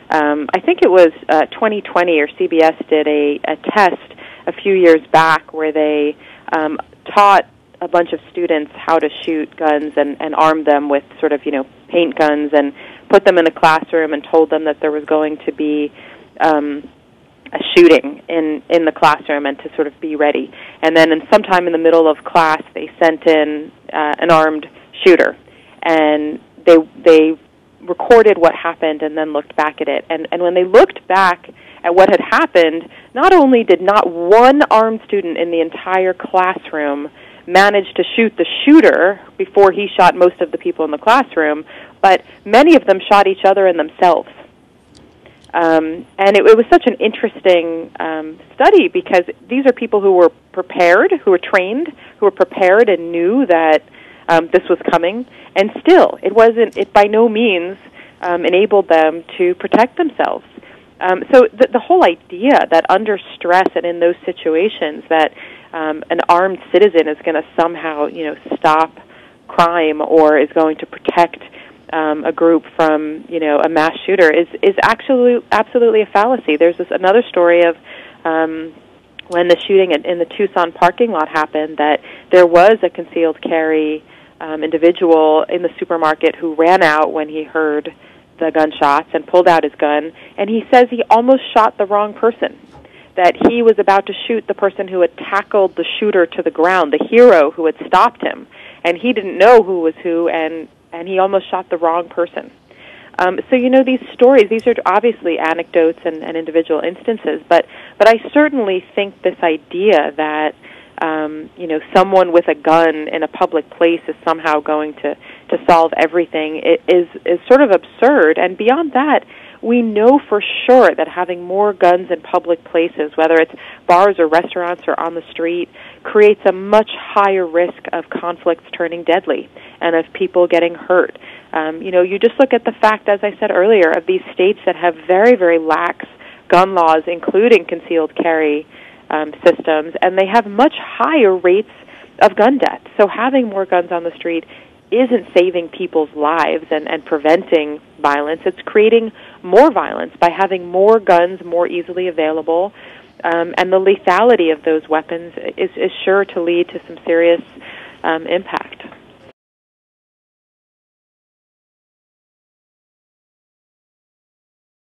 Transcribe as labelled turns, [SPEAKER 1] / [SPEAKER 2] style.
[SPEAKER 1] I think it was 2020 or CBS did a test a few years back where they taught a bunch of students how to shoot guns and armed them with sort of, paint guns and put them in a classroom and told them that there was going to be a shooting in the classroom and to sort of be ready. And then sometime in the middle of class, they sent in an armed shooter, and they recorded what happened and then looked back at it. And when they looked back at what had happened, not only did not one armed student in the entire classroom manage to shoot the shooter before he shot most of the people in the classroom, but many of them shot each other and themselves. And it was such an interesting study because these are people who were prepared, who were trained, who were prepared and knew that this was coming, and still it by no means enabled them to protect themselves. So the whole idea that under stress and in those situations that an armed citizen is going to somehow stop crime or is going to protect a group from a mass shooter is actually absolutely a fallacy. There's another story of when the shooting in the Tucson parking lot happened, that there was a concealed carry individual in the supermarket who ran out when he heard the gunshots and pulled out his gun, and he says he almost shot the wrong person, that he was about to shoot the person who had tackled the shooter to the ground, the hero who had stopped him, and he didn't know who was who, and he almost shot the wrong person. So these stories, these are obviously anecdotes and individual instances, but I certainly think this idea that someone with a gun in a public place is somehow going to solve everything is sort of absurd. And beyond that, we know for sure that having more guns in public places, whether it's bars or restaurants or on the street, creates a much higher risk of conflicts turning deadly and of people getting hurt. You just look at the fact, as I said earlier, of these states that have very, very lax gun laws, including concealed carry systems, and they have much higher rates of gun deaths. So having more guns on the street isn't saving people's lives and preventing violence. It's creating more violence by having more guns more easily available, and the lethality of those weapons is sure to lead to some serious impact.